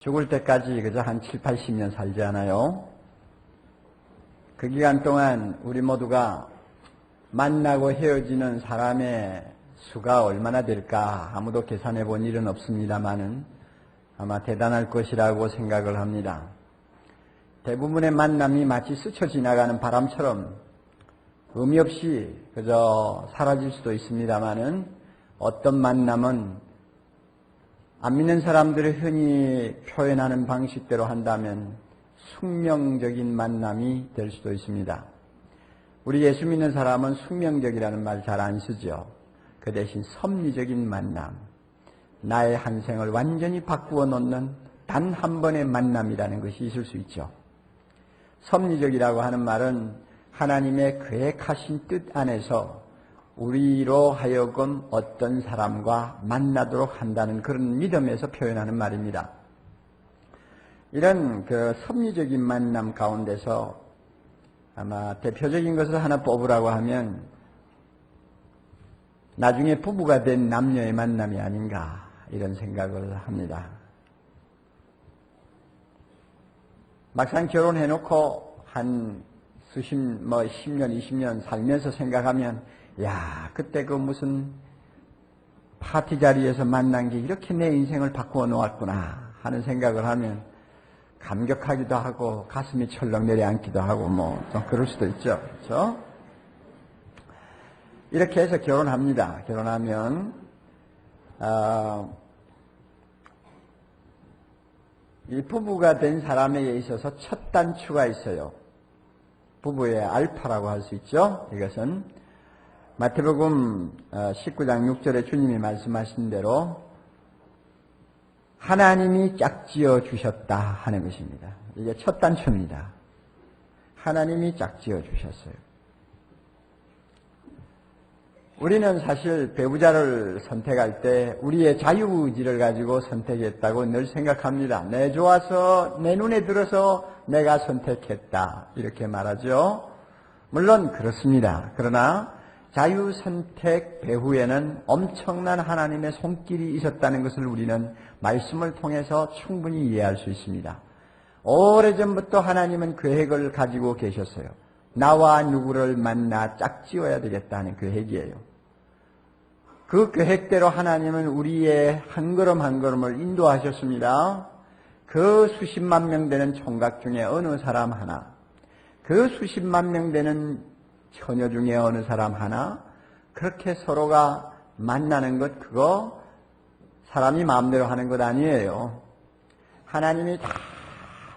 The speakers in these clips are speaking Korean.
죽을 때까지 그저 한 7, 80년 살지 않아요? 그 기간 동안 우리 모두가 만나고 헤어지는 사람의 수가 얼마나 될까 아무도 계산해 본 일은 없습니다만은 아마 대단할 것이라고 생각을 합니다. 대부분의 만남이 마치 스쳐 지나가는 바람처럼 의미 없이 그저 사라질 수도 있습니다만은 어떤 만남은 안 믿는 사람들이 흔히 표현하는 방식대로 한다면 숙명적인 만남이 될 수도 있습니다. 우리 예수 믿는 사람은 숙명적이라는 말 잘 안 쓰죠. 그 대신 섭리적인 만남, 나의 한 생을 완전히 바꾸어 놓는 단 한 번의 만남이라는 것이 있을 수 있죠. 섭리적이라고 하는 말은 하나님의 계획하신 뜻 안에서 우리로 하여금 어떤 사람과 만나도록 한다는 그런 믿음에서 표현하는 말입니다. 이런 그 섭리적인 만남 가운데서 아마 대표적인 것을 하나 뽑으라고 하면 나중에 부부가 된 남녀의 만남이 아닌가 이런 생각을 합니다. 막상 결혼해놓고 한 10년, 20년 살면서 생각하면 야, 그때 그 무슨 파티 자리에서 만난 게 이렇게 내 인생을 바꾸어 놓았구나 하는 생각을 하면 감격하기도 하고 가슴이 철렁 내려앉기도 하고 좀 그럴 수도 있죠. 그렇죠? 이렇게 해서 결혼합니다. 결혼하면 이 부부가 된 사람에게 있어서 첫 단추가 있어요. 부부의 알파라고 할 수 있죠. 이것은 마태복음 19장 6절에 주님이 말씀하신 대로 하나님이 짝지어 주셨다 하는 것입니다. 이게 첫 단추입니다. 하나님이 짝지어 주셨어요. 우리는 사실 배우자를 선택할 때 우리의 자유의지를 가지고 선택했다고 늘 생각합니다. 내 좋아서 내 눈에 들어서 내가 선택했다 이렇게 말하죠. 물론 그렇습니다. 그러나 자유선택 배후에는 엄청난 하나님의 손길이 있었다는 것을 우리는 말씀을 통해서 충분히 이해할 수 있습니다. 오래전부터 하나님은 계획을 가지고 계셨어요. 나와 누구를 만나 짝지어야 되겠다는 계획이에요. 그 계획대로 하나님은 우리의 한 걸음 한 걸음을 인도하셨습니다. 그 수십만 명 되는 총각 중에 어느 사람 하나, 그 수십만 명 되는 처녀 중에 어느 사람 하나 그렇게 서로가 만나는 것 그거 사람이 마음대로 하는 것 아니에요. 하나님이 다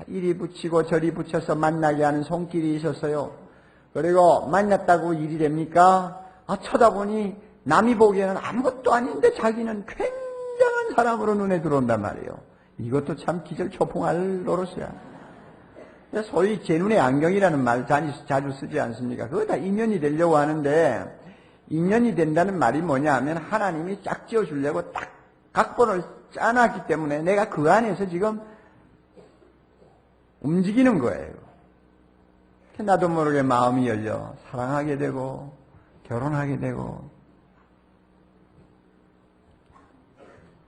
이리 붙이고 저리 붙여서 만나게 하는 손길이 있었어요. 그리고 만났다고 일이 됩니까? 쳐다보니 남이 보기에는 아무것도 아닌데 자기는 굉장한 사람으로 눈에 들어온단 말이에요. 이것도 참 기절초풍할 노릇이야. 소위 제 눈의 안경이라는 말 자주 쓰지 않습니까? 그거 다 인연이 되려고 하는데 인연이 된다는 말이 뭐냐 하면 하나님이 짝지어 주려고 딱 각본을 짜놨기 때문에 내가 그 안에서 지금 움직이는 거예요. 나도 모르게 마음이 열려 사랑하게 되고 결혼하게 되고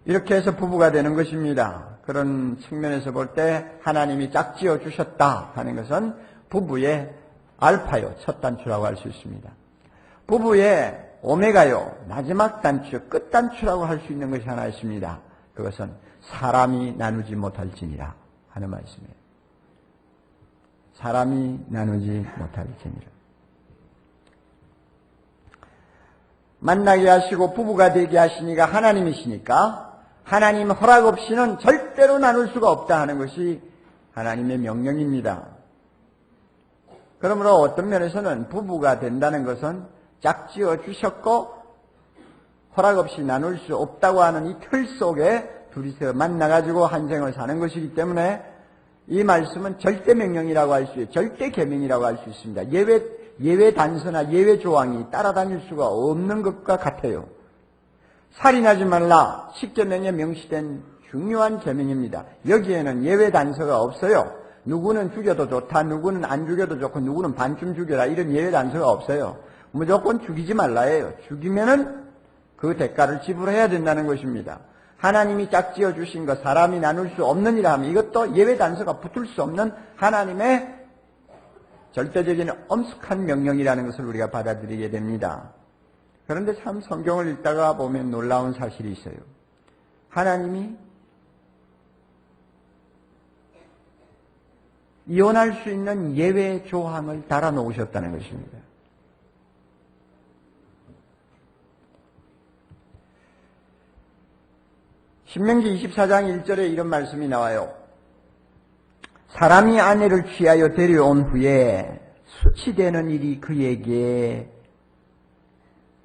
이렇게 해서 부부가 되는 것입니다. 그런 측면에서 볼 때 하나님이 짝지어 주셨다 하는 것은 부부의 알파요, 첫 단추라고 할 수 있습니다. 부부의 오메가요, 마지막 단추, 끝 단추라고 할 수 있는 것이 하나 있습니다. 그것은 사람이 나누지 못할지니라 하는 말씀이에요. 사람이 나누지 못할지니라. 만나게 하시고 부부가 되게 하시니가 하나님이시니까 하나님 허락 없이는 절대로 나눌 수가 없다 하는 것이 하나님의 명령입니다. 그러므로 어떤 면에서는 부부가 된다는 것은 짝지어 주셨고 허락 없이 나눌 수 없다고 하는 이 틀 속에 둘이서 만나가지고 한 생을 사는 것이기 때문에 이 말씀은 절대 명령이라고 할 수 있어요. 절대 계명이라고 할 수 있습니다. 예외 단서나 예외 조항이 따라다닐 수가 없는 것과 같아요. 살인하지 말라 10계명에 명시된 중요한 계명입니다. 여기에는 예외 단서가 없어요. 누구는 죽여도 좋다, 누구는 안 죽여도 좋고 누구는 반쯤 죽여라 이런 예외 단서가 없어요. 무조건 죽이지 말라예요. 죽이면은 그 대가를 지불해야 된다는 것입니다. 하나님이 짝지어 주신 것, 사람이 나눌 수 없느니라 하면 이것도 예외 단서가 붙을 수 없는 하나님의 절대적인 엄숙한 명령이라는 것을 우리가 받아들이게 됩니다. 그런데 참 성경을 읽다가 보면 놀라운 사실이 있어요. 하나님이 이혼할 수 있는 예외 조항을 달아놓으셨다는 것입니다. 신명기 24장 1절에 이런 말씀이 나와요. 사람이 아내를 취하여 데려온 후에 수치되는 일이 그에게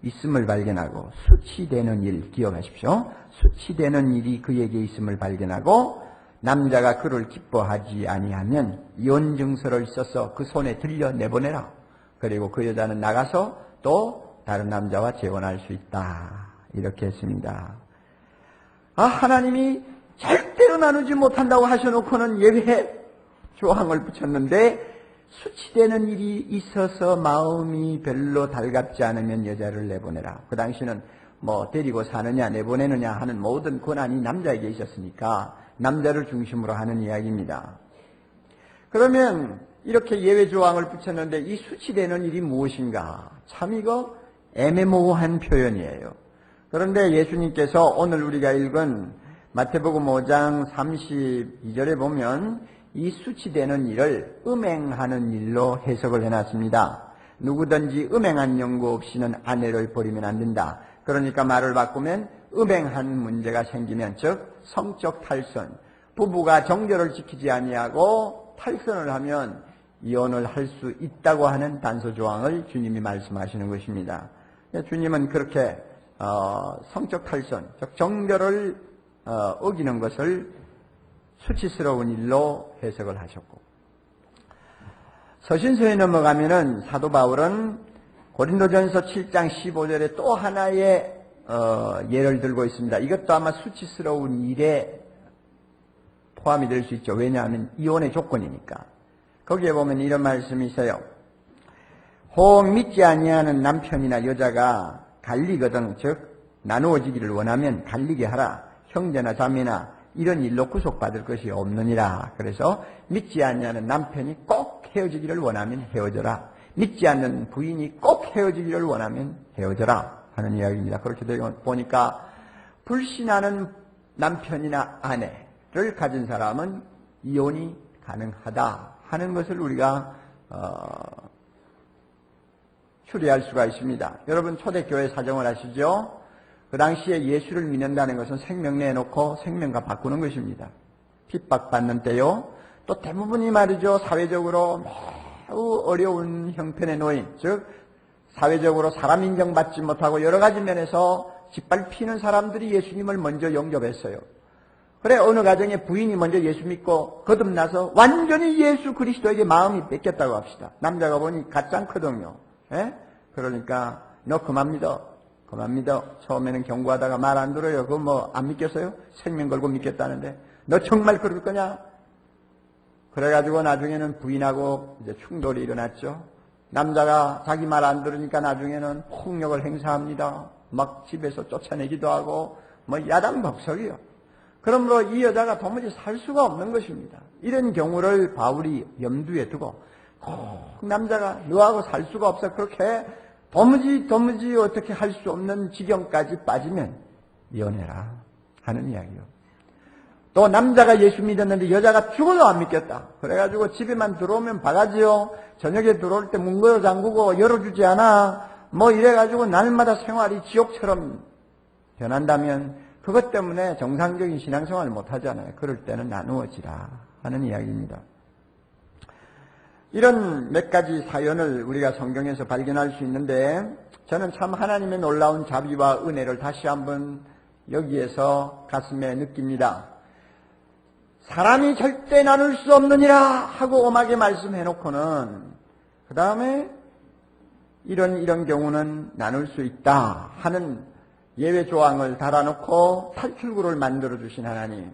있음을 발견하고, 수치되는 일 기억하십시오. 수치되는 일이 그에게 있음을 발견하고 남자가 그를 기뻐하지 아니하면 이혼 증서를 써서 그 손에 들려 내보내라. 그리고 그 여자는 나가서 또 다른 남자와 재혼할 수 있다. 이렇게 했습니다. 하나님이 절대로 나누지 못한다고 하셔놓고는 예외 조항을 붙였는데, 수치되는 일이 있어서 마음이 별로 달갑지 않으면 여자를 내보내라. 그 당시는 데리고 사느냐 내보내느냐 하는 모든 권한이 남자에게 있었으니까 남자를 중심으로 하는 이야기입니다. 그러면 이렇게 예외 조항을 붙였는데 이 수치되는 일이 무엇인가? 참 이거 애매모호한 표현이에요. 그런데 예수님께서 오늘 우리가 읽은 마태복음 5장 32절에 보면 이 수치되는 일을 음행하는 일로 해석을 해놨습니다. 누구든지 음행한 연고 없이는 아내를 버리면 안 된다. 그러니까 말을 바꾸면 음행한 문제가 생기면, 즉 성적 탈선, 부부가 정결을 지키지 아니하고 탈선을 하면 이혼을 할 수 있다고 하는 단서 조항을 주님이 말씀하시는 것입니다. 주님은 그렇게 성적 탈선, 즉 정결을 어기는 것을 수치스러운 일로 해석을 하셨고, 서신서에 넘어가면은 사도 바울은 고린도전서 7장 15절에 또 하나의 예를 들고 있습니다. 이것도 아마 수치스러운 일에 포함이 될 수 있죠. 왜냐하면 이혼의 조건이니까. 거기에 보면 이런 말씀이 있어요. 혹 믿지 아니하는 남편이나 여자가 갈리거든, 즉 나누어지기를 원하면 갈리게 하라. 형제나 자매나 이런 일로 구속받을 것이 없느니라. 그래서 믿지 아니하는 남편이 꼭 헤어지기를 원하면 헤어져라. 믿지 않는 부인이 꼭 헤어지기를 원하면 헤어져라 하는 이야기입니다. 그렇게 보니까 불신하는 남편이나 아내를 가진 사람은 이혼이 가능하다 하는 것을 우리가 추리할 수가 있습니다. 여러분 초대교회 사정을 아시죠? 그 당시에 예수를 믿는다는 것은 생명 내놓고 생명과 바꾸는 것입니다. 핍박받는 때요. 또 대부분이 말이죠. 사회적으로 매우 어려운 형편의 노인, 즉 사회적으로 사람 인정받지 못하고 여러 가지 면에서 짓밟히는 사람들이 예수님을 먼저 영접했어요. 그래 어느 가정에 부인이 먼저 예수 믿고 거듭나서 완전히 예수 그리스도에게 마음이 뺏겼다고 합시다. 남자가 보니 같지 않거든요. 그러니까 너 그만 믿어. 그만 믿어. 처음에는 경고하다가 말 안 들어요. 그거 안 믿겠어요? 생명 걸고 믿겠다는데. 너 정말 그럴 거냐? 그래가지고 나중에는 부인하고 이제 충돌이 일어났죠. 남자가 자기 말 안 들으니까 나중에는 폭력을 행사합니다. 막 집에서 쫓아내기도 하고, 야단벅석이요. 그러므로 이 여자가 도무지 살 수가 없는 것입니다. 이런 경우를 바울이 염두에 두고, 남자가 너하고 살 수가 없어. 그렇게 도무지 어떻게 할 수 없는 지경까지 빠지면 이혼해라 하는 이야기요. 또 남자가 예수 믿었는데 여자가 죽어도 안 믿겠다. 그래가지고 집에만 들어오면 바가지요. 저녁에 들어올 때 문 걸어 잠그고 열어주지 않아. 이래가지고 날마다 생활이 지옥처럼 변한다면 그것 때문에 정상적인 신앙생활을 못하잖아요. 그럴 때는 나누어지라 하는 이야기입니다. 이런 몇 가지 사연을 우리가 성경에서 발견할 수 있는데, 저는 참 하나님의 놀라운 자비와 은혜를 다시 한번 여기에서 가슴에 느낍니다. 사람이 절대 나눌 수 없느니라 하고 엄하게 말씀해놓고는 그 다음에 이런 경우는 나눌 수 있다 하는 예외 조항을 달아놓고 탈출구를 만들어주신 하나님.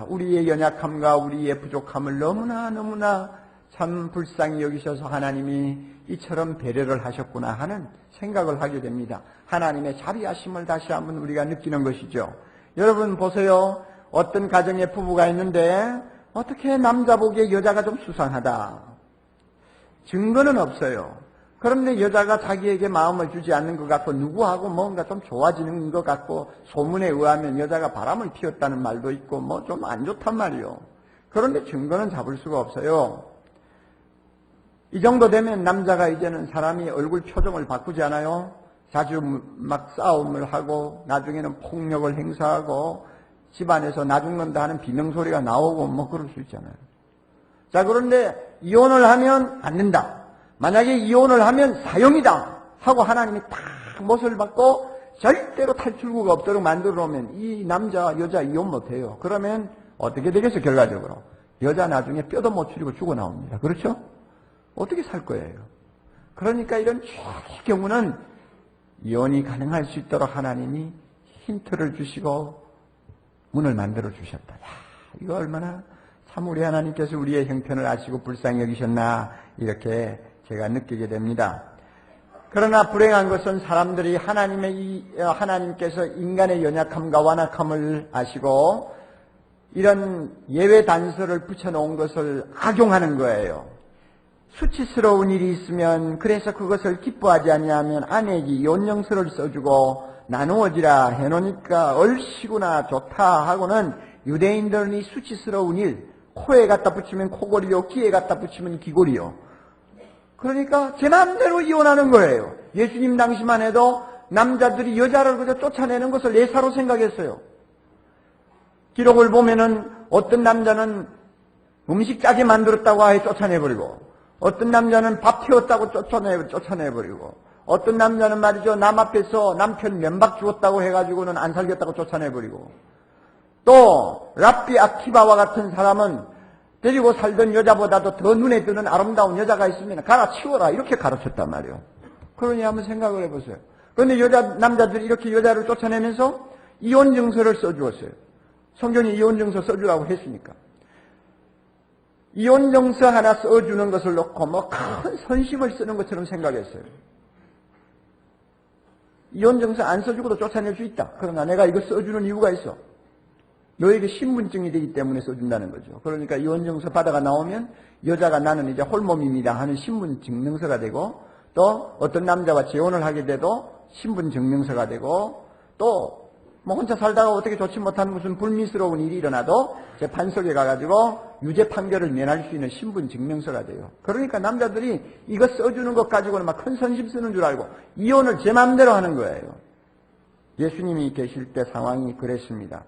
우리의 연약함과 우리의 부족함을 너무나 참 불쌍히 여기셔서 하나님이 이처럼 배려를 하셨구나 하는 생각을 하게 됩니다. 하나님의 자비하심을 다시 한번 우리가 느끼는 것이죠. 여러분 보세요. 어떤 가정에 부부가 있는데 어떻게 남자 보기에 여자가 좀 수상하다. 증거는 없어요. 그런데 여자가 자기에게 마음을 주지 않는 것 같고 누구하고 뭔가 좀 좋아지는 것 같고 소문에 의하면 여자가 바람을 피웠다는 말도 있고 뭐 좀 안 좋단 말이요. 그런데 증거는 잡을 수가 없어요. 이 정도 되면 남자가 이제는 사람이 얼굴 표정을 바꾸지 않아요? 자주 막 싸움을 하고 나중에는 폭력을 행사하고 집안에서 나 죽는다 하는 비명소리가 나오고 뭐 그럴 수 있잖아요. 자, 그런데 이혼을 하면 안 된다. 만약에 이혼을 하면 사형이다 하고 하나님이 딱 못을 받고 절대로 탈출구가 없도록 만들어 놓으면 이 남자 여자 이혼 못해요. 그러면 어떻게 되겠어? 결과적으로 여자 나중에 뼈도 못 추리고 죽어 나옵니다. 그렇죠? 어떻게 살 거예요? 그러니까 이런 최악의 경우는 이혼이 가능할 수 있도록 하나님이 힌트를 주시고 문을 만들어 주셨다. 야, 이거 얼마나 참 우리 하나님께서 우리의 형편을 아시고 불쌍히 여기셨나 이렇게 제가 느끼게 됩니다. 그러나 불행한 것은 사람들이 하나님께서 인간의 연약함과 완악함을 아시고 이런 예외 단서를 붙여놓은 것을 악용하는 거예요. 수치스러운 일이 있으면 그래서 그것을 기뻐하지 아니하면 아내에게 이혼영서를 써주고 나누어지라 해놓으니까 얼씨구나 좋다 하고는 유대인들은 이 수치스러운 일 코에 갖다 붙이면 코골이요 귀에 갖다 붙이면 귀골이요. 그러니까 제 마음대로 이혼하는 거예요. 예수님 당시만 해도 남자들이 여자를 그저 쫓아내는 것을 예사로 생각했어요. 기록을 보면은 어떤 남자는 음식 짜게 만들었다고 아예 쫓아내버리고 어떤 남자는 밥 태웠다고 쫓아내버리고 어떤 남자는 말이죠 남 앞에서 남편 면박 주었다고 해가지고는 안 살겠다고 쫓아내버리고 또 랍비 아키바와 같은 사람은 데리고 살던 여자보다도 더 눈에 드는 아름다운 여자가 있으면 갈아치워라 이렇게 가르쳤단 말이에요. 그러니 한번 생각을 해보세요. 그런데 남자들이 이렇게 여자를 쫓아내면서 이혼증서를 써주었어요. 성경이 이혼증서 써주라고 했으니까. 이혼증서 하나 써주는 것을 놓고 뭐 큰 선심을 쓰는 것처럼 생각했어요. 이혼증서 안 써주고도 쫓아낼 수 있다. 그러나 내가 이거 써주는 이유가 있어. 너에게 신분증이 되기 때문에 써준다는 거죠. 그러니까 이혼증서 바다가 나오면 여자가 나는 이제 홀몸입니다 하는 신분증명서가 되고 또 어떤 남자와 재혼을 하게 돼도 신분증명서가 되고 또 뭐 혼자 살다가 어떻게 좋지 못한 무슨 불미스러운 일이 일어나도 재판석에 가가지고 유죄 판결을 면할 수 있는 신분증명서가 돼요. 그러니까 남자들이 이거 써주는 것 가지고는 막 큰 선심 쓰는 줄 알고 이혼을 제 마음대로 하는 거예요. 예수님이 계실 때 상황이 그랬습니다.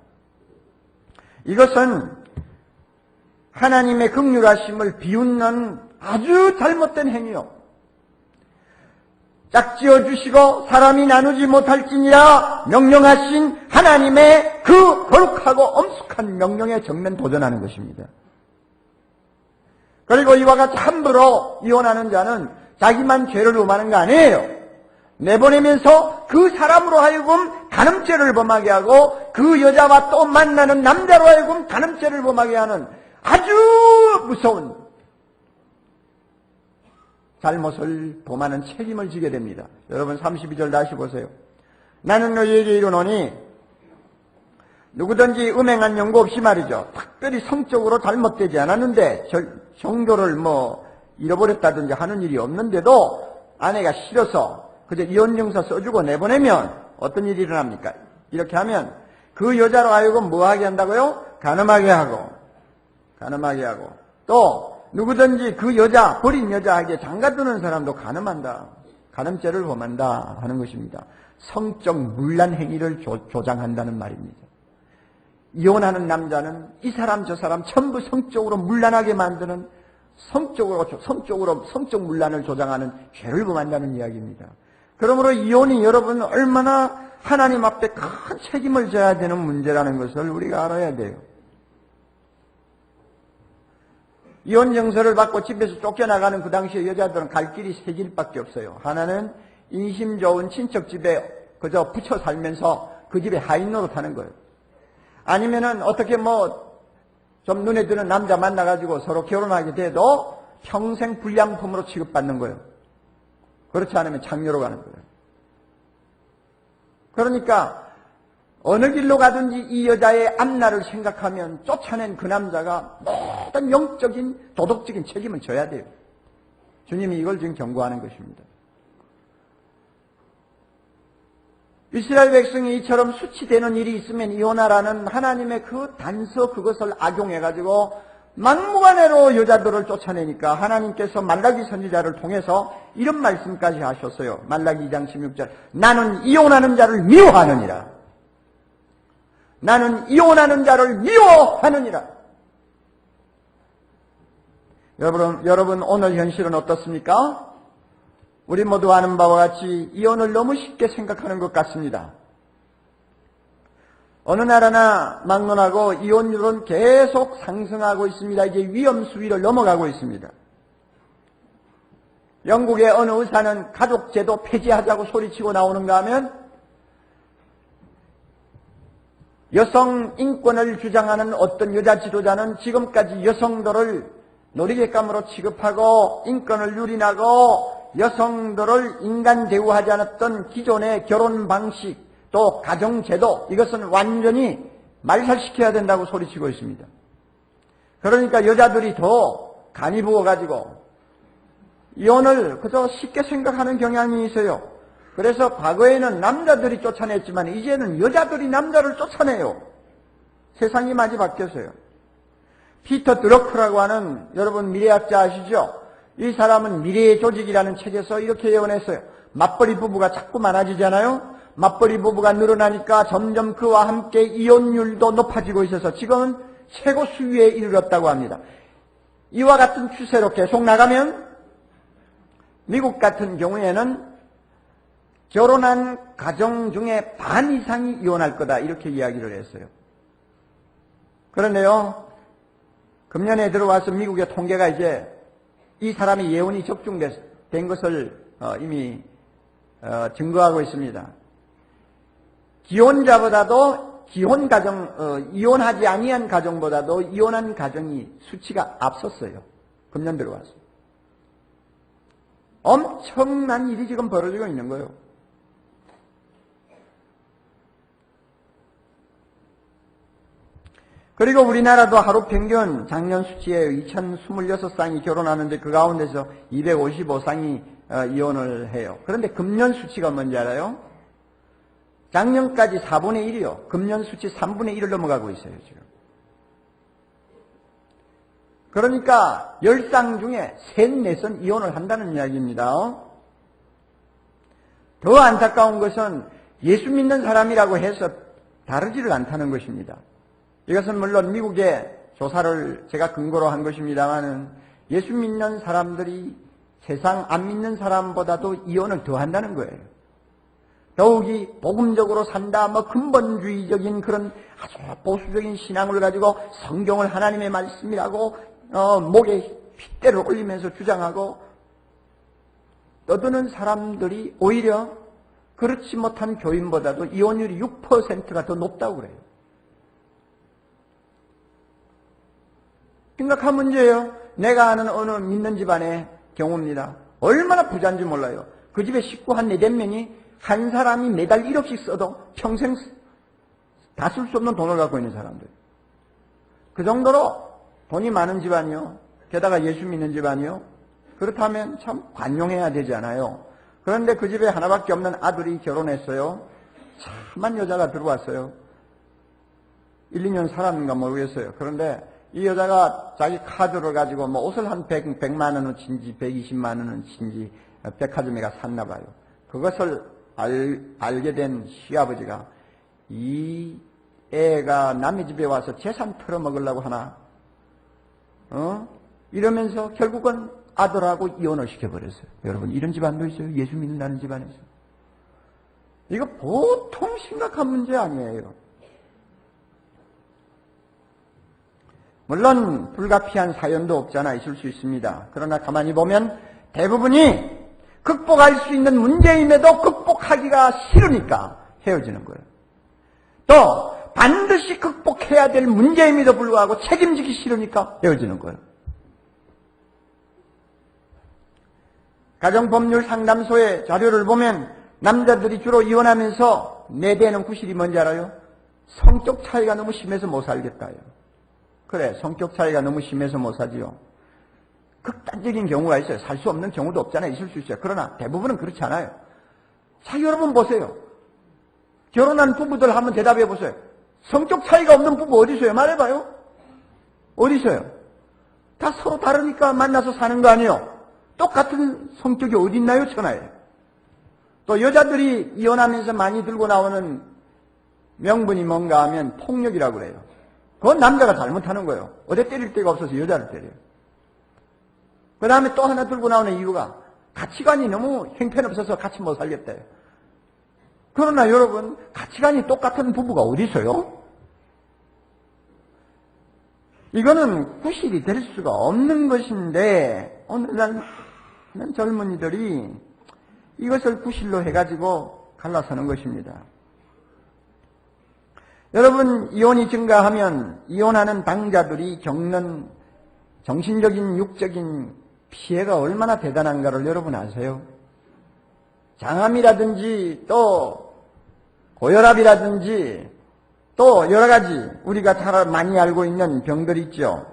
이것은 하나님의 긍휼하심을 비웃는 아주 잘못된 행위요. 짝지어 주시고 사람이 나누지 못할지니라 명령하신 하나님의 그 거룩하고 엄숙한 명령에 정면 도전하는 것입니다. 그리고 이와 같이 함부로 이혼하는 자는 자기만 죄를 범하는 거 아니에요. 내보내면서 그 사람으로 하여금 간음죄를 범하게 하고 그 여자와 또 만나는 남자로 하여금 간음죄를 범하게 하는 아주 무서운 잘못을 범하는 책임을 지게 됩니다. 여러분 32절 다시 보세요. 나는 너희에게 이르노니 누구든지 음행한 연고 없이 말이죠. 특별히 성적으로 잘못되지 않았는데 정도를 뭐 잃어버렸다든지 하는 일이 없는데도 아내가 싫어서 그저 이혼증서 써주고 내보내면 어떤 일이 일어납니까? 이렇게 하면 그 여자로 하여금 뭐하게 한다고요? 간음하게 하고 또 누구든지 그 여자 버린 여자에게 장가드는 사람도 간음한다. 간음죄를 범한다 하는 것입니다. 성적 문란 행위를 조장한다는 말입니다. 이혼하는 남자는 이 사람 저 사람 전부 성적으로 문란하게 만드는 성적 문란을 조장하는 죄를 범한다는 이야기입니다. 그러므로 이혼이 여러분 얼마나 하나님 앞에 큰 책임을 져야 되는 문제라는 것을 우리가 알아야 돼요. 이혼증서를 받고 집에서 쫓겨나가는 그 당시에 여자들은 갈 길이 세 길밖에 없어요. 하나는 인심 좋은 친척 집에 그저 붙여 살면서 그 집에 하인 노릇하는 거예요. 아니면은 어떻게 뭐 좀 눈에 드는 남자 만나가지고 서로 결혼하게 돼도 평생 불량품으로 취급받는 거예요. 그렇지 않으면 장녀로 가는 거예요. 그러니까 어느 길로 가든지 이 여자의 앞날을 생각하면 쫓아낸 그 남자가 모든 영적인 도덕적인 책임을 져야 돼요. 주님이 이걸 지금 경고하는 것입니다. 이스라엘 백성이 이처럼 수치되는 일이 있으면 이혼하라는 하나님의 그 단서 그것을 악용해가지고 막무가내로 여자들을 쫓아내니까 하나님께서 말라기 선지자를 통해서 이런 말씀까지 하셨어요. 말라기 2장 16절 나는 이혼하는 자를 미워하느니라. 나는 이혼하는 자를 미워하느니라. 여러분 오늘 현실은 어떻습니까? 우리 모두 아는 바와 같이 이혼을 너무 쉽게 생각하는 것 같습니다. 어느 나라나 막론하고 이혼율은 계속 상승하고 있습니다. 이제 위험 수위를 넘어가고 있습니다. 영국의 어느 의사는 가족제도 폐지하자고 소리치고 나오는가 하면 여성 인권을 주장하는 어떤 여자 지도자는 지금까지 여성들을 놀이객감으로 취급하고 인권을 유린하고 여성들을 인간 대우하지 않았던 기존의 결혼 방식 또 가정제도 이것은 완전히 말살시켜야 된다고 소리치고 있습니다. 그러니까 여자들이 더 간이 부어가지고 이혼을 그저 쉽게 생각하는 경향이 있어요. 그래서 과거에는 남자들이 쫓아냈지만 이제는 여자들이 남자를 쫓아내요. 세상이 많이 바뀌었어요. 피터 드러크라고 하는 여러분 미래학자 아시죠? 이 사람은 미래의 조직이라는 책에서 이렇게 예언했어요. 맞벌이 부부가 자꾸 많아지잖아요. 맞벌이 부부가 늘어나니까 점점 그와 함께 이혼율도 높아지고 있어서 지금은 최고 수위에 이르렀다고 합니다. 이와 같은 추세로 계속 나가면 미국 같은 경우에는 결혼한 가정 중에 반 이상이 이혼할 거다 이렇게 이야기를 했어요. 그런데요, 금년에 들어와서 미국의 통계가 이제 이 사람이 예언이 적중된 것을 이미 증거하고 있습니다. 기혼자보다도 이혼하지 아니한 가정보다도 이혼한 가정이 수치가 앞섰어요. 금년 들어와서. 엄청난 일이 지금 벌어지고 있는 거예요. 그리고 우리나라도 하루 평균 작년 수치에 2026쌍이 결혼하는데 그 가운데서 255쌍이 이혼을 해요. 그런데 금년 수치가 뭔지 알아요? 작년까지 4분의 1이요. 금년 수치 3분의 1을 넘어가고 있어요, 지금. 그러니까 10쌍 중에 3, 4선 이혼을 한다는 이야기입니다. 더 안타까운 것은 예수 믿는 사람이라고 해서 다르지를 않다는 것입니다. 이것은 물론 미국의 조사를 제가 근거로 한 것입니다만은 예수 믿는 사람들이 세상 안 믿는 사람보다도 이혼을 더 한다는 거예요. 더욱이 복음적으로 산다, 근본주의적인 그런 아주 보수적인 신앙을 가지고 성경을 하나님의 말씀이라고 목에 핏대를 올리면서 주장하고 떠드는 사람들이 오히려 그렇지 못한 교인보다도 이혼율이 6%가 더 높다고 그래요. 심각한 문제예요. 내가 아는 어느 믿는 집안의 경우입니다. 얼마나 부자인지 몰라요. 그 집에 식구 한 4-5명이 한 사람이 매달 1억씩 써도 평생 다 쓸 수 없는 돈을 갖고 있는 사람들. 그 정도로 돈이 많은 집안이요. 게다가 예수 믿는 집안이요. 그렇다면 참 관용해야 되지 않아요. 그런데 그 집에 하나밖에 없는 아들이 결혼했어요. 참한 여자가 들어왔어요. 1-2년 살았는가 모르겠어요. 그런데 이 여자가 자기 카드를 가지고 옷을 한 100만 원어치인지 120만 원어치인지 백화점에 가 샀나 봐요. 그것을 알게 된 시아버지가 이 애가 남의 집에 와서 재산 털어먹으려고 하나? 이러면서 결국은 아들하고 이혼을 시켜버렸어요. 여러분, 이런 집안도 있어요. 예수 믿는다는 집안에서. 이거 보통 심각한 문제 아니에요. 물론 불가피한 사연도 없잖아 있을 수 있습니다. 그러나 가만히 보면 대부분이 극복할 수 있는 문제임에도 극복하기가 싫으니까 헤어지는 거예요. 또 반드시 극복해야 될 문제임에도 불구하고 책임지기 싫으니까 헤어지는 거예요. 가정법률 상담소의 자료를 보면 남자들이 주로 이혼하면서 내대는 구실이 뭔지 알아요? 성격 차이가 너무 심해서 못 살겠다요. 그래, 성격 차이가 너무 심해서 못 사지요. 극단적인 경우가 있어요. 살 수 없는 경우도 없잖아요. 있을 수 있어요. 그러나 대부분은 그렇지 않아요. 자, 여러분 보세요. 결혼한 부부들 한번 대답해 보세요. 성격 차이가 없는 부부 어디 있어요? 말해봐요. 어디 있어요? 다 서로 다르니까 만나서 사는 거 아니에요? 똑같은 성격이 어디 있나요? 천하에. 또 여자들이 이혼하면서 많이 들고 나오는 명분이 뭔가 하면 폭력이라고 그래요. 그건 남자가 잘못하는 거예요. 어디 때릴 데가 없어서 여자를 때려요. 그 다음에 또 하나 들고 나오는 이유가 가치관이 너무 형편없어서 같이 못 살겠대요. 그러나 여러분, 가치관이 똑같은 부부가 어디 있어요? 이거는 구실이 될 수가 없는 것인데 오늘날 많은 젊은이들이 이것을 구실로 해가지고 갈라서는 것입니다. 여러분, 이혼이 증가하면 이혼하는 당자들이 겪는 정신적인, 육적인 피해가 얼마나 대단한가를 여러분 아세요? 장암이라든지 또 고혈압이라든지 또 여러 가지 우리가 잘 많이 알고 있는 병들이 있죠.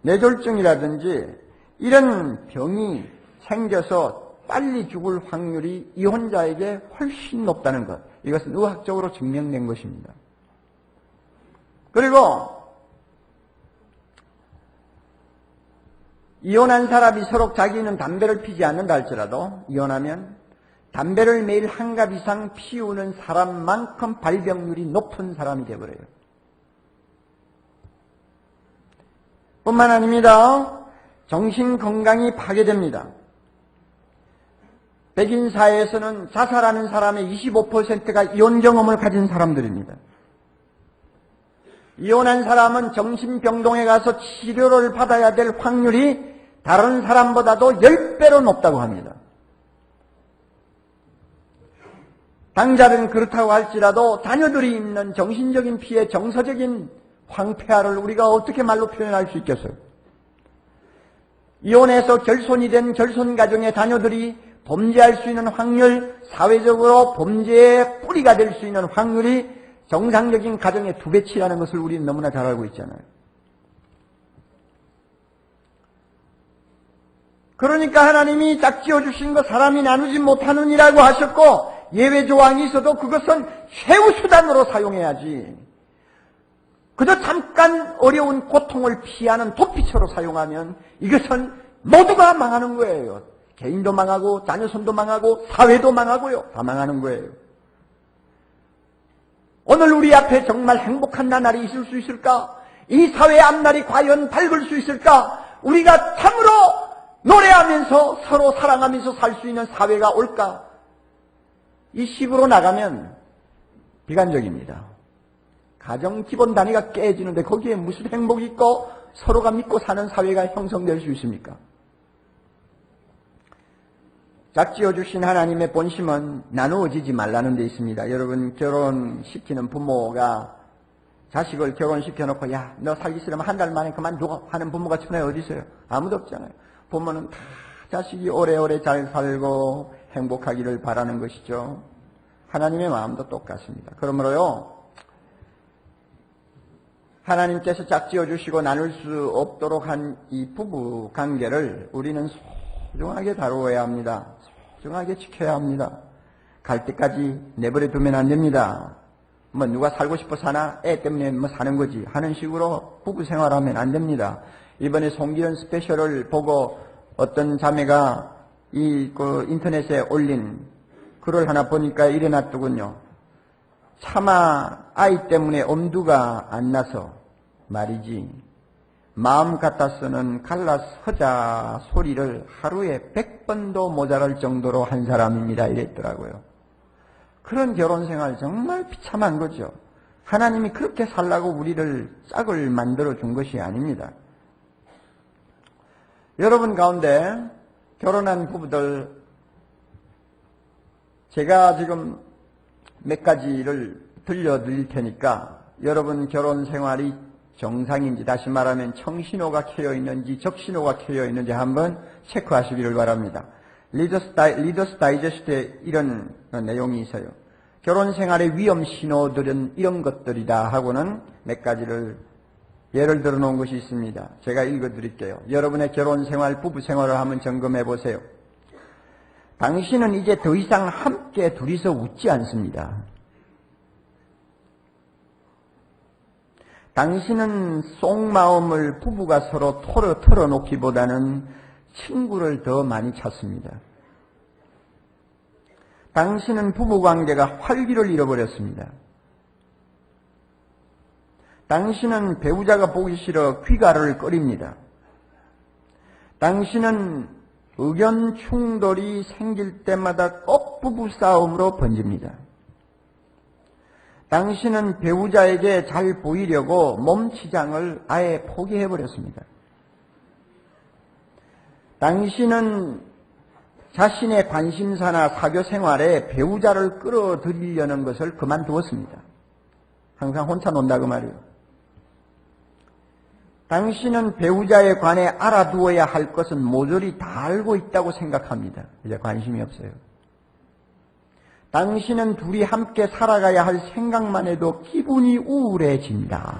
뇌졸중이라든지 이런 병이 생겨서 빨리 죽을 확률이 이혼자에게 훨씬 높다는 것. 이것은 의학적으로 증명된 것입니다. 그리고 이혼한 사람이 서로 자기는 담배를 피지 않는다 할지라도 이혼하면 담배를 매일 한 갑 이상 피우는 사람만큼 발병률이 높은 사람이 되어버려요. 뿐만 아닙니다. 정신건강이 파괴됩니다. 백인 사회에서는 자살하는 사람의 25%가 이혼 경험을 가진 사람들입니다. 이혼한 사람은 정신병동에 가서 치료를 받아야 될 확률이 다른 사람보다도 10배로 높다고 합니다. 당자는 그렇다고 할지라도 자녀들이 입는 정신적인 피해, 정서적인 황폐화를 우리가 어떻게 말로 표현할 수 있겠어요? 이혼해서 결손이 된 결손가정의 자녀들이 범죄할 수 있는 확률, 사회적으로 범죄의 뿌리가 될 수 있는 확률이 정상적인 가정의 2배치라는 것을 우리는 너무나 잘 알고 있잖아요. 그러니까 하나님이 짝지어 주신 것 사람이 나누지 못하느니라고 하셨고 예외 조항이 있어도 그것은 최후 수단으로 사용해야지. 그저 잠깐 어려운 고통을 피하는 도피처로 사용하면 이것은 모두가 망하는 거예요. 개인도 망하고 자녀손도 망하고 사회도 망하고요. 다 망하는 거예요. 오늘 우리 앞에 정말 행복한 나날이 있을 수 있을까? 이 사회의 앞날이 과연 밝을 수 있을까? 우리가 참으로 노래하면서 서로 사랑하면서 살 수 있는 사회가 올까? 이 식으로 나가면 비관적입니다. 가정 기본 단위가 깨지는데 거기에 무슨 행복이 있고 서로가 믿고 사는 사회가 형성될 수 있습니까? 짝지어 주신 하나님의 본심은 나누어지지 말라는 데 있습니다. 여러분, 결혼시키는 부모가 자식을 결혼시켜놓고 야, 너 살기 싫으면 한 달 만에 그만두고 하는 부모가 천하에 어디 있어요? 아무도 없잖아요. 부모는 다 자식이 오래오래 잘 살고 행복하기를 바라는 것이죠. 하나님의 마음도 똑같습니다. 그러므로요, 하나님께서 짝지어 주시고 나눌 수 없도록 한 이 부부 관계를 우리는 소중하게 다루어야 합니다. 소중하게 지켜야 합니다. 갈 때까지 내버려 두면 안 됩니다. 뭐 누가 살고 싶어 사나? 애 때문에 뭐 사는 거지 하는 식으로 부부 생활하면 안 됩니다. 이번에 송기현 스페셜을 보고 어떤 자매가 인터넷에 올린 글을 하나 보니까 이래 놨더군요. 차마 아이 때문에 엄두가 안 나서 말이지 마음 같아서는 갈라서자 소리를 하루에 100번도 모자랄 정도로 한 사람입니다. 이랬더라고요. 그런 결혼생활 정말 비참한 거죠. 하나님이 그렇게 살라고 우리를 짝을 만들어 준 것이 아닙니다. 여러분 가운데 결혼한 부부들, 제가 지금 몇 가지를 들려드릴 테니까 여러분 결혼 생활이 정상인지, 다시 말하면 청신호가 켜여 있는지 적신호가 켜여 있는지 한번 체크하시기를 바랍니다. 리더스 다이제스트에 이런 내용이 있어요. 결혼 생활의 위험 신호들은 이런 것들이다 하고는 몇 가지를 예를 들어 놓은 것이 있습니다. 제가 읽어 드릴게요. 여러분의 결혼 생활, 부부 생활을 한번 점검해 보세요. 당신은 이제 더 이상 함께 둘이서 웃지 않습니다. 당신은 속마음을 부부가 서로 털어놓기보다는 친구를 더 많이 찾습니다. 당신은 부부관계가 활기를 잃어버렸습니다. 당신은 배우자가 보기 싫어 귀가를 꺼립니다. 당신은 의견 충돌이 생길 때마다 꼭 부부싸움으로 번집니다. 당신은 배우자에게 잘 보이려고 몸치장을 아예 포기해버렸습니다. 당신은 자신의 관심사나 사교생활에 배우자를 끌어들이려는 것을 그만두었습니다. 항상 혼자 논다고 말이에요. 당신은 배우자에 관해 알아두어야 할 것은 모조리 다 알고 있다고 생각합니다. 이제 관심이 없어요. 당신은 둘이 함께 살아가야 할 생각만 해도 기분이 우울해진다.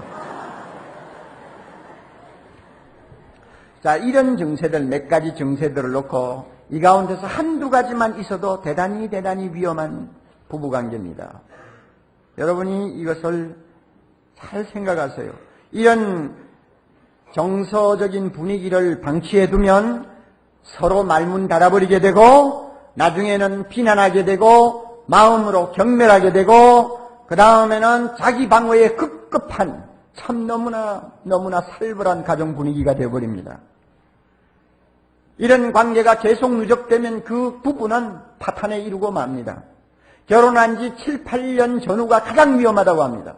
자, 이런 증세들, 몇 가지 증세들을 놓고 이 가운데서 한두 가지만 있어도 대단히 위험한 부부관계입니다. 여러분이 이것을 잘 생각하세요. 이런 정서적인 분위기를 방치해두면 서로 말문 닫아버리게 되고 나중에는 비난하게 되고 마음으로 경멸하게 되고 그 다음에는 자기 방어에 급급한 참 너무나 살벌한 가정 분위기가 되어버립니다. 이런 관계가 계속 누적되면 그 부부는 파탄에 이르고 맙니다. 결혼한 지 7, 8년 전후가 가장 위험하다고 합니다.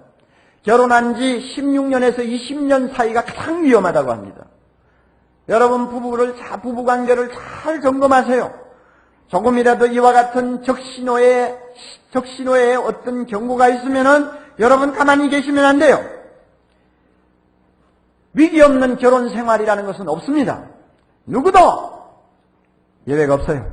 결혼한 지 16년에서 20년 사이가 가장 위험하다고 합니다. 여러분 부부관계를 잘 점검하세요. 조금이라도 이와 같은 적신호에 어떤 경고가 있으면은 여러분 가만히 계시면 안 돼요. 위기 없는 결혼 생활이라는 것은 없습니다. 누구도 예외가 없어요.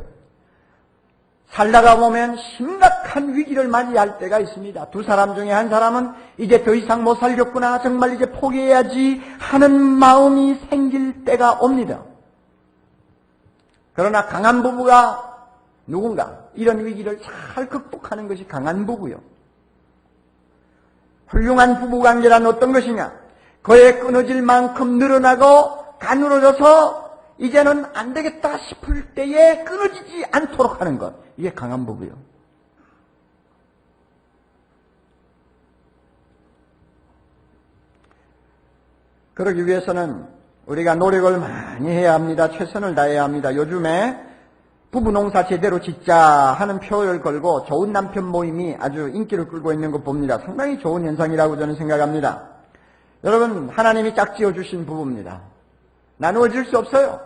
살다가 보면 심각한 위기를 맞이할 때가 있습니다. 두 사람 중에 한 사람은 이제 더 이상 못 살겠구나, 정말 이제 포기해야지 하는 마음이 생길 때가 옵니다. 그러나 강한 부부가 누군가 이런 위기를 잘 극복하는 것이 강한 부부요. 훌륭한 부부관계란 어떤 것이냐? 거에 끊어질 만큼 늘어나고 가늘어져서 이제는 안 되겠다 싶을 때에 끊어지지 않도록 하는 것. 이게 강한 부부요. 그러기 위해서는 우리가 노력을 많이 해야 합니다. 최선을 다해야 합니다. 요즘에 부부 농사 제대로 짓자 하는 표를 걸고 좋은 남편 모임이 아주 인기를 끌고 있는 것 봅니다. 상당히 좋은 현상이라고 저는 생각합니다. 여러분, 하나님이 짝지어 주신 부부입니다. 나누어질 수 없어요.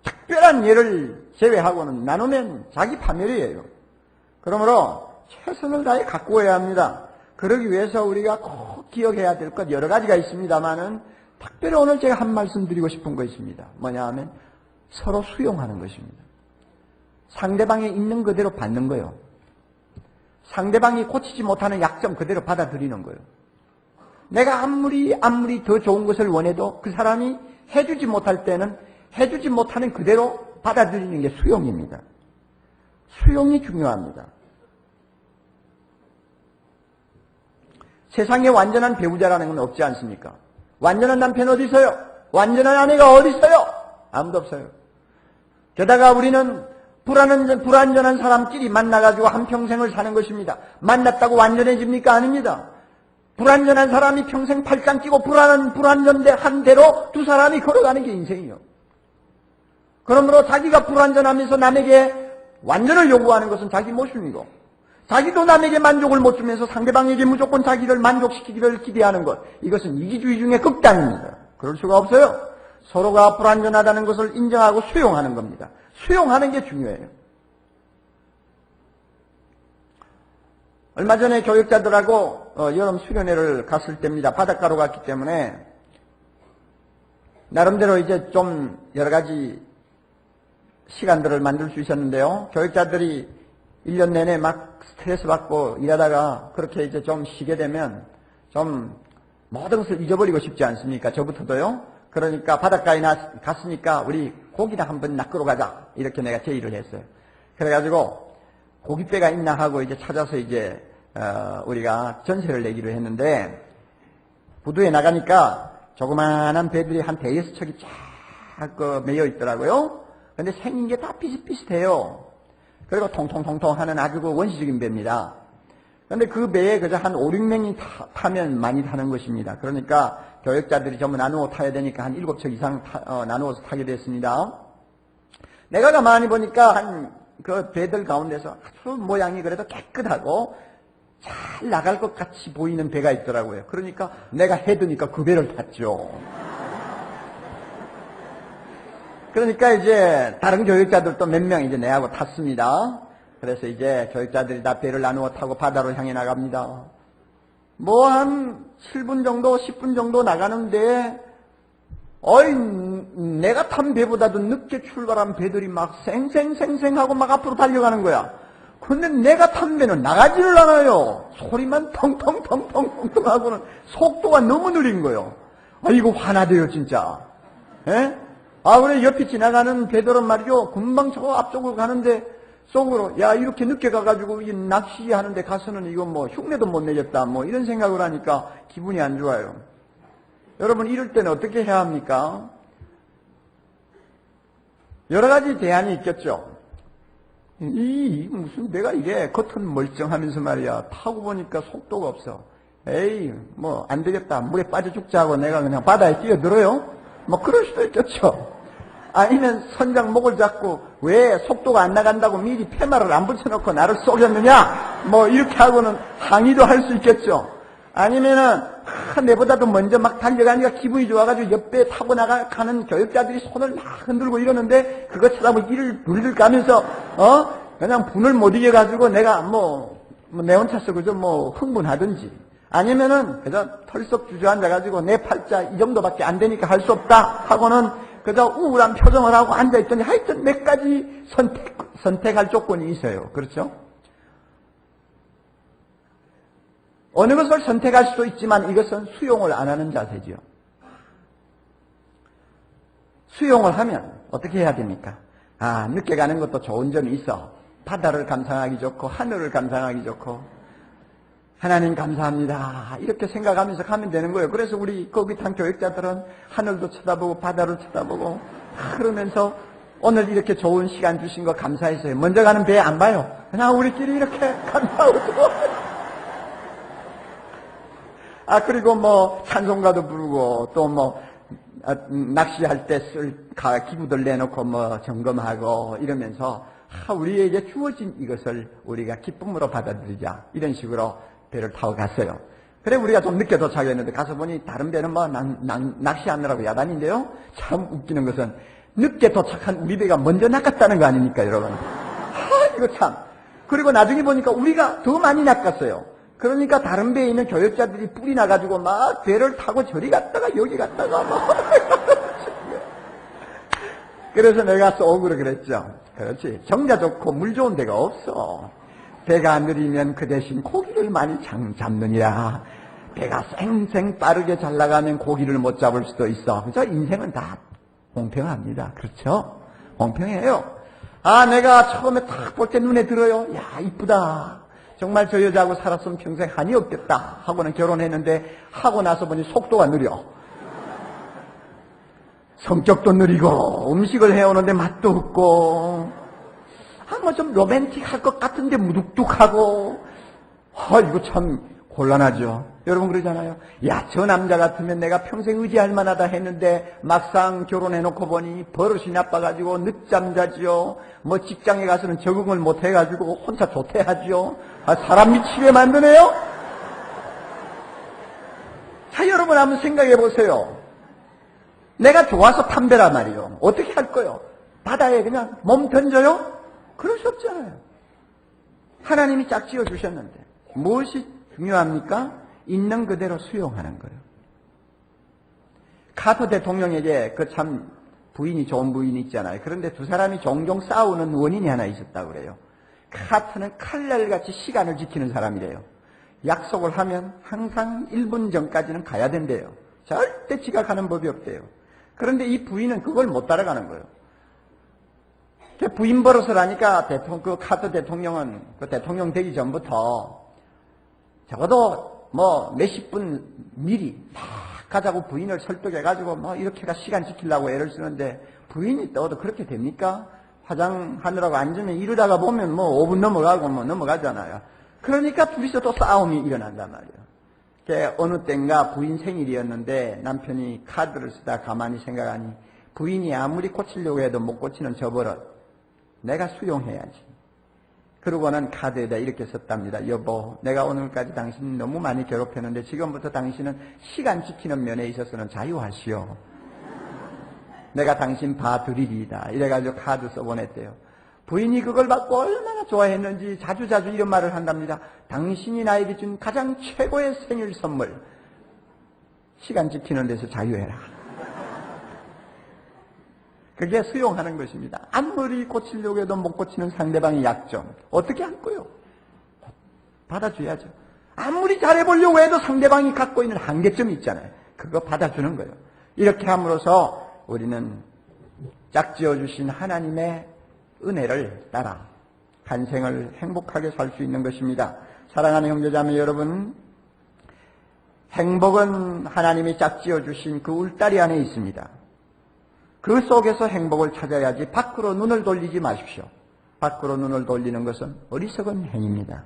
특별한 예를 제외하고는 나누면 자기 파멸이에요. 그러므로 최선을 다해 가꾸어야 합니다. 그러기 위해서 우리가 꼭 기억해야 될 것 여러 가지가 있습니다만은 특별히 오늘 제가 한 말씀 드리고 싶은 거 있습니다. 뭐냐 하면 서로 수용하는 것입니다. 상대방이 있는 그대로 받는 거예요. 상대방이 고치지 못하는 약점 그대로 받아들이는 거예요. 내가 아무리 더 좋은 것을 원해도 그 사람이 해주지 못할 때는 해주지 못하는 그대로 받아들이는 게 수용입니다. 수용이 중요합니다. 세상에 완전한 배우자라는 건 없지 않습니까? 완전한 남편 어디 있어요? 완전한 아내가 어디 있어요? 아무도 없어요. 게다가 우리는 불완전한 사람끼리 만나가지고 한평생을 사는 것입니다. 만났다고 완전해집니까? 아닙니다. 불완전한 사람이 평생 팔짱 끼고 불완전한 대로 두 사람이 걸어가는 게 인생이요. 그러므로 자기가 불완전하면서 남에게 완전을 요구하는 것은 자기 모순이고, 자기도 남에게 만족을 못 주면서 상대방에게 무조건 자기를 만족시키기를 기대하는 것, 이것은 이기주의 중에 극단입니다. 그럴 수가 없어요. 서로가 불완전하다는 것을 인정하고 수용하는 겁니다. 수용하는 게 중요해요. 얼마 전에 교육자들하고 여름 수련회를 갔을 때입니다. 바닷가로 갔기 때문에 나름대로 이제 좀 여러 가지 시간들을 만들 수 있었는데요. 교육자들이 1년 내내 막 스트레스 받고 일하다가 그렇게 이제 좀 쉬게 되면 좀 모든 것을 잊어버리고 싶지 않습니까? 저부터도요. 그러니까 바닷가에 갔으니까 우리 고기나 한번 낚으러 가자. 이렇게 내가 제의를 했어요. 그래가지고 고깃배가 있나 하고 이제 찾아서 이제 우리가 전세를 내기로 했는데 부두에 나가니까 조그마한 배들이 한 대여섯 척이 쫙 매여 있더라고요. 근데 생긴 게 다 비슷비슷해요. 그리고 통통통통 하는 아주 그 원시적인 배입니다. 근데 그 배에 그저 한 5, 6명이 타면 많이 타는 것입니다. 그러니까 교역자들이 전부 나누어 타야 되니까 한 7척 이상 나누어서 타게 됐습니다. 내가 가만히 보니까 한 그 배들 가운데서 아주 모양이 그래도 깨끗하고 잘 나갈 것 같이 보이는 배가 있더라고요. 그러니까 내가 해드니까 그 배를 탔죠. 그러니까 이제 다른 교역자들도 몇 명 이제 내하고 탔습니다. 그래서 이제 교역자들이 다 배를 나누어 타고 바다로 향해 나갑니다. 뭐 한 7분 정도, 10분 정도 나가는데 내가 탄 배보다도 늦게 출발한 배들이 막 생생생생하고 막 앞으로 달려가는 거야. 근데 내가 탄 배는 나가지를 않아요. 소리만 텅텅텅텅텅 하고는 속도가 너무 느린 거예요. 이거 화나대요 진짜. 예? 그래 옆에 지나가는 배들은 말이죠. 금방 저 앞쪽으로 가는데 속으로 야 이렇게 늦게 가가지고 이 낚시하는데 가서는 이거 뭐 흉내도 못 내겠다 뭐 이런 생각을 하니까 기분이 안 좋아요. 여러분 이럴 때는 어떻게 해야 합니까? 여러 가지 대안이 있겠죠. 무슨 내가 이게 겉은 멀쩡하면서 말이야 타고 보니까 속도가 없어. 에이 뭐 안 되겠다 물에 빠져 죽자 하고 내가 그냥 바다에 뛰어들어요. 뭐 그럴 수도 있겠죠. 아니면 선장 목을 잡고 왜 속도가 안 나간다고 미리 팻말을 안 붙여놓고 나를 쏘겠느냐 뭐 이렇게 하고는 항의도 할 수 있겠죠. 아니면은 내보다도 먼저 막 달려가니까 기분이 좋아가지고 옆에 타고 나가는 교역자들이 손을 막 흔들고 이러는데 그거 쳐다보고 이를 둘둘 가면서 그냥 분을 못 이겨가지고 내가 내 혼자서 그저 흥분하든지 아니면은 그저 털썩 주저앉아가지고 내 팔자 이 정도밖에 안 되니까 할 수 없다 하고는 그저 우울한 표정을 하고 앉아있더니 하여튼 몇 가지 선택할 조건이 있어요. 그렇죠? 어느 것을 선택할 수도 있지만 이것은 수용을 안 하는 자세죠. 수용을 하면 어떻게 해야 됩니까? 늦게 가는 것도 좋은 점이 있어. 바다를 감상하기 좋고 하늘을 감상하기 좋고 하나님 감사합니다. 이렇게 생각하면서 가면 되는 거예요. 그래서 우리 거기 탄 교역자들은 하늘도 쳐다보고 바다를 쳐다보고 그러면서 오늘 이렇게 좋은 시간 주신 거 감사했어요. 먼저 가는 배 안 봐요. 그냥 우리끼리 이렇게 감사하고 그리고 찬송가도 부르고 또 낚시할 때 쓸 기구들 내놓고 점검하고 이러면서 우리에게 주어진 이것을 우리가 기쁨으로 받아들이자 이런 식으로 배를 타고 갔어요. 그래 우리가 좀 늦게 도착했는데 가서 보니 다른 배는 낚시하느라고 야단인데요. 참 웃기는 것은 늦게 도착한 우리 배가 먼저 낚았다는 거 아닙니까 여러분. 이거 참. 그리고 나중에 보니까 우리가 더 많이 낚았어요. 그러니까 다른 배에 있는 교역자들이 뿔이 나가지고 막 배를 타고 저리 갔다가 여기 갔다가 그래서 내가 속으로 그랬죠. 그렇지. 정자 좋고 물 좋은 데가 없어. 배가 느리면 그 대신 고기를 많이 잡느니라. 배가 쌩쌩 빠르게 잘 나가면 고기를 못 잡을 수도 있어. 그죠? 인생은 다 공평합니다. 그렇죠? 공평해요. 내가 처음에 딱 볼 때 눈에 들어요. 야, 이쁘다. 정말 저 여자하고 살았으면 평생 한이 없겠다 하고는 결혼했는데 하고 나서 보니 속도가 느려. 성격도 느리고 음식을 해오는데 맛도 없고 좀 로맨틱할 것 같은데 무뚝뚝하고 이거 참 곤란하죠. 여러분 그러잖아요. 야, 저 남자 같으면 내가 평생 의지할 만하다 했는데 막상 결혼해놓고 보니 버릇이 나빠가지고 늦잠 자지요. 직장에 가서는 적응을 못해가지고 혼자 조퇴하지요. 사람 미치게 만드네요. 자, 여러분 한번 생각해 보세요. 내가 좋아서 탐배라 말이요. 어떻게 할 거요? 바다에 그냥 몸 던져요? 그럴 수 없잖아요. 하나님이 짝지어 주셨는데 무엇이 중요합니까? 있는 그대로 수용하는 거예요. 카터 대통령에게 그 참 부인이 좋은 부인이 있잖아요. 그런데 두 사람이 종종 싸우는 원인이 하나 있었다고 그래요. 카트는 칼날같이 시간을 지키는 사람이래요. 약속을 하면 항상 1분 전까지는 가야 된대요. 절대 지각하는 법이 없대요. 그런데 이 부인은 그걸 못 따라가는 거예요. 부인 버릇을 하니까 그 카트 대통령은 그 대통령 되기 전부터 적어도 뭐 몇십 분 미리 막 가자고 부인을 설득해가지고 뭐 이렇게가 시간 지키려고 애를 쓰는데 부인이 떠도 그렇게 됩니까? 화장하느라고 앉으면 이러다가 보면 뭐 5분 넘어가고 뭐 넘어가잖아요. 그러니까 둘이서 또 싸움이 일어난단 말이에요. 어느 때인가 부인 생일이었는데 남편이 카드를 쓰다 가만히 생각하니 부인이 아무리 고치려고 해도 못 고치는 저 버릇 내가 수용해야지. 그러고는 카드에다 이렇게 썼답니다. 여보, 내가 오늘까지 당신 너무 많이 괴롭혔는데 지금부터 당신은 시간 지키는 면에 있어서는 자유하시오. 내가 당신 봐드리리이다. 이래가지고 카드 써보냈대요. 부인이 그걸 받고 얼마나 좋아했는지 자주자주 이런 말을 한답니다. 당신이 나에게 준 가장 최고의 생일 선물. 시간 지키는 데서 자유해라. 그게 수용하는 것입니다. 아무리 고치려고 해도 못 고치는 상대방의 약점. 어떻게 할 거요? 받아줘야죠. 아무리 잘해보려고 해도 상대방이 갖고 있는 한계점이 있잖아요. 그거 받아주는 거예요. 이렇게 함으로써 우리는 짝지어 주신 하나님의 은혜를 따라 한 생을 행복하게 살 수 있는 것입니다. 사랑하는 형제자매 여러분, 행복은 하나님이 짝지어 주신 그 울타리 안에 있습니다. 그 속에서 행복을 찾아야지 밖으로 눈을 돌리지 마십시오. 밖으로 눈을 돌리는 것은 어리석은 행위입니다.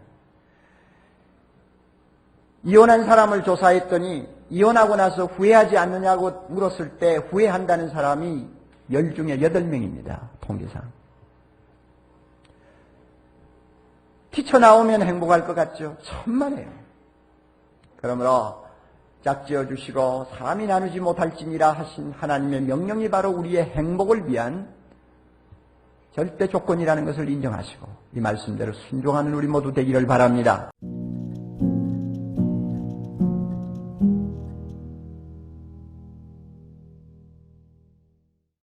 이혼한 사람을 조사했더니 이혼하고 나서 후회하지 않느냐고 물었을 때 후회한다는 사람이 10 중에 8명입니다. 통계상. 튀쳐나오면 행복할 것 같죠? 천만에요. 그러므로 짝지어 주시고 사람이 나누지 못할지니라 하신 하나님의 명령이 바로 우리의 행복을 위한 절대 조건이라는 것을 인정하시고 이 말씀대로 순종하는 우리 모두 되기를 바랍니다.